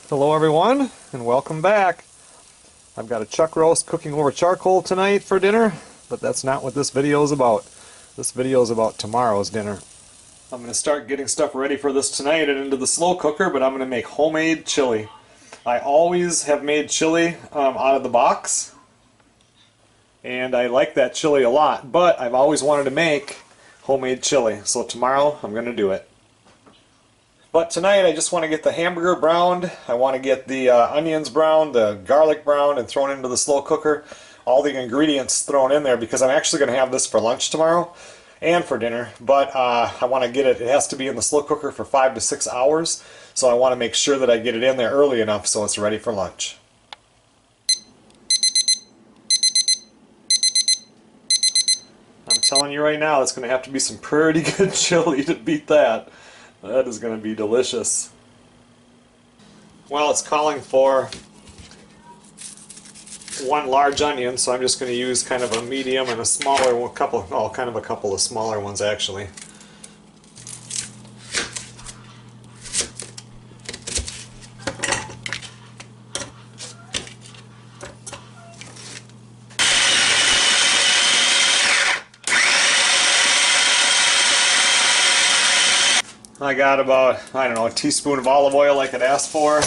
Hello everyone, and welcome back. I've got a chuck roast cooking over charcoal tonight for dinner, but that's not what this video is about. This video is about tomorrow's dinner. I'm going to start getting stuff ready for this tonight and into the slow cooker, but I'm going to make homemade chili. I always have made chili out of the box, and I like that chili a lot, but I've always wanted to make homemade chili, so tomorrow I'm going to do it. But tonight I just want to get the hamburger browned, I want to get the onions browned, the garlic browned and thrown into the slow cooker. All the ingredients thrown in there because I'm actually going to have this for lunch tomorrow and for dinner. But I want to get it, it has to be in the slow cooker for 5 to 6 hours. So I want to make sure that I get it in there early enough so it's ready for lunch. I'm telling you right now, it's going to have to be some pretty good chili to beat that. That is going to be delicious. Well, it's calling for 1 large onion, so I'm just going to use kind of a medium and a smaller one, kind of a couple of smaller ones actually. I got about, I don't know, a teaspoon of olive oil like it asked for.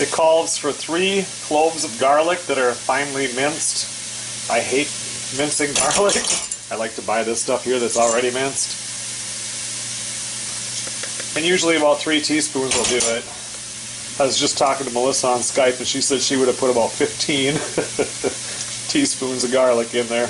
It calls for 3 cloves of garlic that are finely minced. I hate mincing garlic. I like to buy this stuff here that's already minced. And usually about 3 teaspoons will do it. I was just talking to Melissa on Skype and she said she would have put about 15 teaspoons of garlic in there.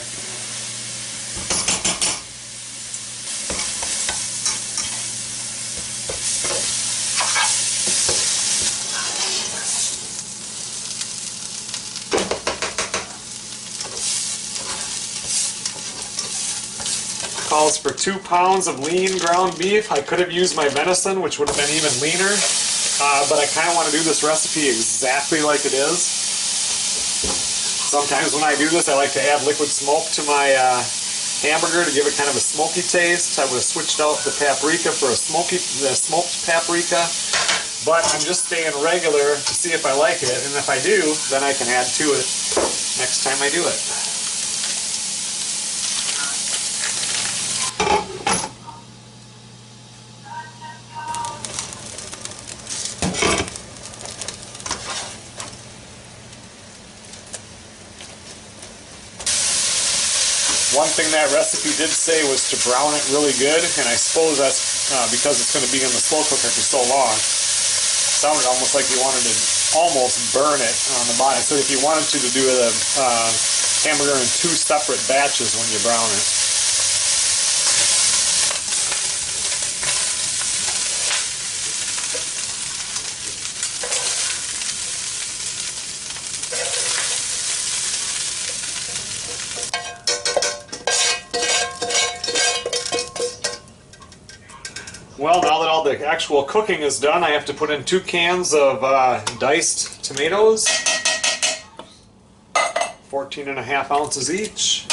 Calls for 2 pounds of lean ground beef. I could have used my venison, which would have been even leaner. But I kind of want to do this recipe exactly like it is. Sometimes when I do this, I like to add liquid smoke to my hamburger to give it kind of a smoky taste. I would have switched out the paprika for a smoked paprika. But I'm just staying regular to see if I like it, and if I do, then I can add to it next time I do it. One thing that recipe did say was to brown it really good, and I suppose that's because it's going to be in the slow cooker for so long. It sounded almost like you wanted to almost burn it on the bottom. So if you wanted to do the hamburger in 2 separate batches when you brown it. Well, now that all the actual cooking is done, I have to put in 2 cans of diced tomatoes, 14.5 ounces each,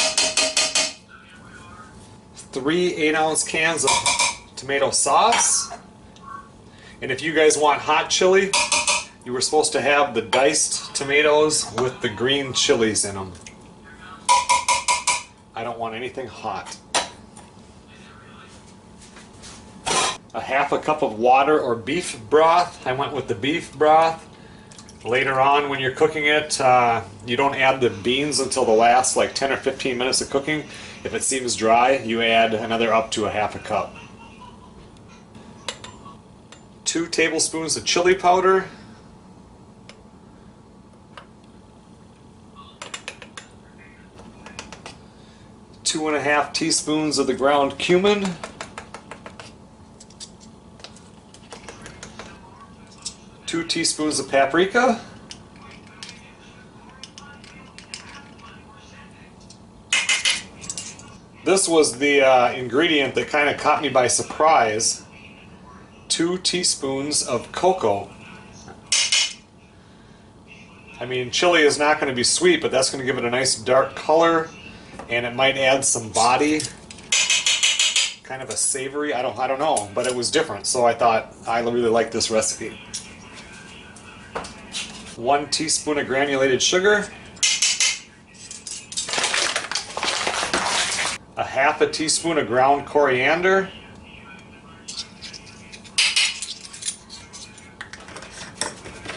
3 8-ounce cans of tomato sauce, and if you guys want hot chili, you were supposed to have the diced tomatoes with the green chilies in them. I don't want anything hot. A 1/2 cup of water or beef broth. I went with the beef broth. Later on when you're cooking it, you don't add the beans until the last like 10 or 15 minutes of cooking. If it seems dry, you add another up to a 1/2 cup. 2 tablespoons of chili powder. 2.5 teaspoons of the ground cumin. 2 teaspoons of paprika, this was the ingredient that kind of caught me by surprise. 2 teaspoons of cocoa. I mean, chili is not going to be sweet, but that's going to give it a nice dark color and it might add some body, kind of a savory, I don't know, but it was different, so I thought I really like this recipe. 1 teaspoon of granulated sugar, a half a teaspoon of ground coriander,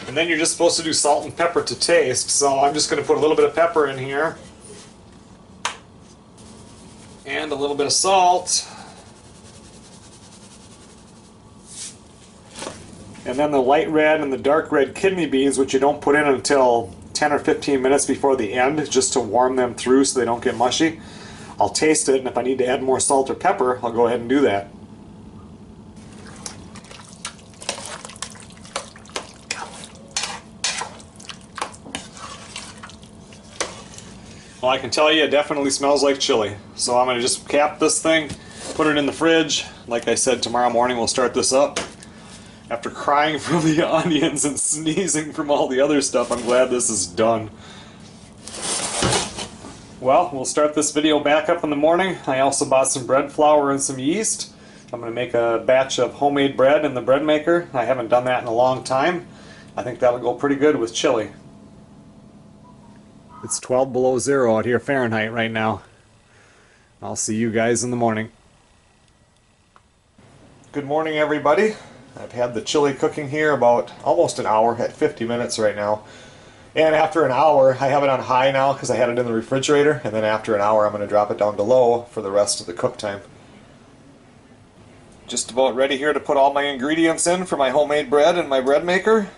and then you're just supposed to do salt and pepper to taste, so I'm just going to put a little bit of pepper in here, and a little bit of salt, and then the light red and the dark red kidney beans, which you don't put in until 10 or 15 minutes before the end, just to warm them through so they don't get mushy. I'll taste it, and if I need to add more salt or pepper, I'll go ahead and do that. Well, I can tell you it definitely smells like chili. So I'm going to just cap this thing, put it in the fridge. Like I said, tomorrow morning we'll start this up. After crying from the onions and sneezing from all the other stuff, I'm glad this is done. Well, we'll start this video back up in the morning. I also bought some bread flour and some yeast. I'm going to make a batch of homemade bread in the bread maker. I haven't done that in a long time. I think that'll go pretty good with chili. It's 12 below zero out here Fahrenheit right now. I'll see you guys in the morning. Good morning, everybody. I've had the chili cooking here about almost an hour, at 50 minutes right now. And after an hour, I have it on high now because I had it in the refrigerator, and then after an hour I'm going to drop it down to low for the rest of the cook time. Just about ready here to put all my ingredients in for my homemade bread and my bread maker.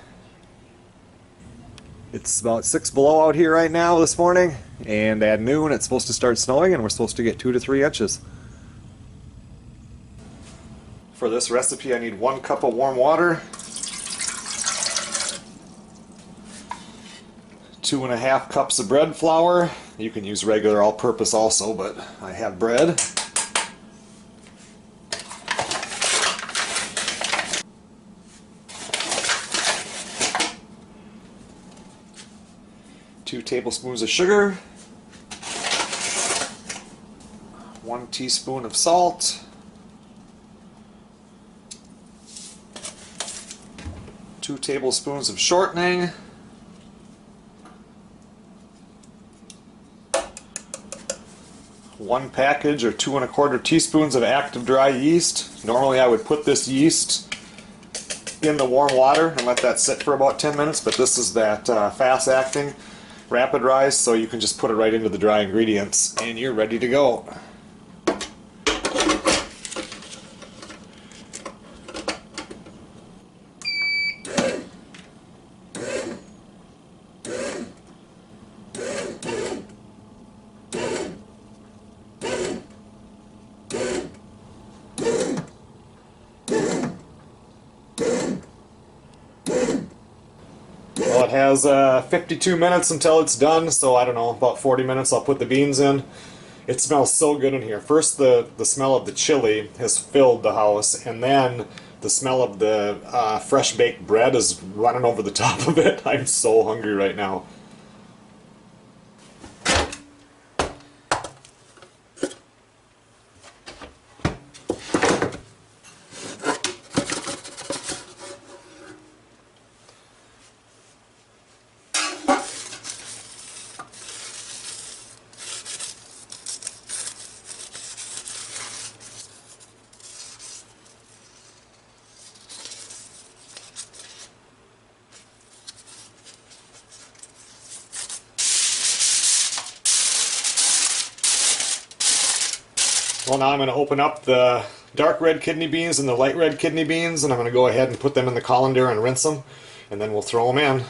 It's about 6 below out here right now this morning, and at noon it's supposed to start snowing and we're supposed to get 2 to 3 inches. For this recipe I need 1 cup of warm water, 2.5 cups of bread flour. You can use regular all-purpose also, but I have bread. Two tablespoons of sugar, 1 teaspoon of salt, 2 tablespoons of shortening, 1 package or 2 1/4 teaspoons of active dry yeast. Normally I would put this yeast in the warm water and let that sit for about 10 minutes, but this is that fast acting rapid rise, so you can just put it right into the dry ingredients and you're ready to go. Well, it has 52 minutes until it's done, so I don't know, about 40 minutes I'll put the beans in. It smells so good in here. First the smell of the chili has filled the house, and then the smell of the fresh baked bread is running over the top of it. I'm so hungry right now. Well, now I'm going to open up the dark red kidney beans and the light red kidney beans, and I'm going to go ahead and put them in the colander and rinse them, and then we'll throw them in.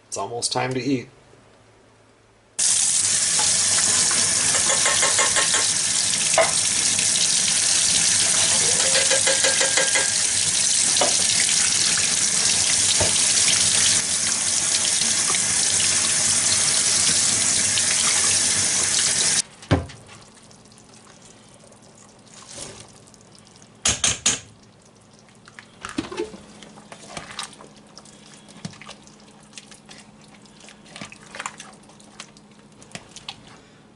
It's almost time to eat.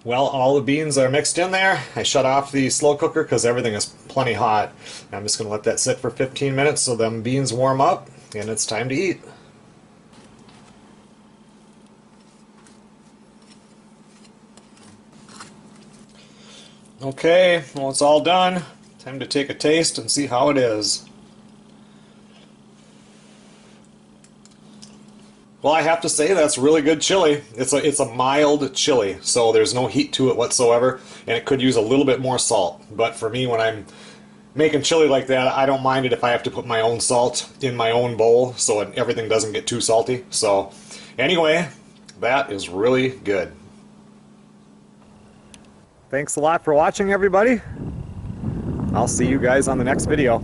Well, all the beans are mixed in there. I shut off the slow cooker because everything is plenty hot. I'm just going to let that sit for 15 minutes so them beans warm up, and it's time to eat. Okay, well, it's all done. Time to take a taste and see how it is. Well, I have to say that's really good chili. It's a mild chili, so there's no heat to it whatsoever, and it could use a little bit more salt. But for me, when I'm making chili like that, I don't mind it if I have to put my own salt in my own bowl so everything doesn't get too salty. So anyway, that is really good. Thanks a lot for watching, everybody. I'll see you guys on the next video.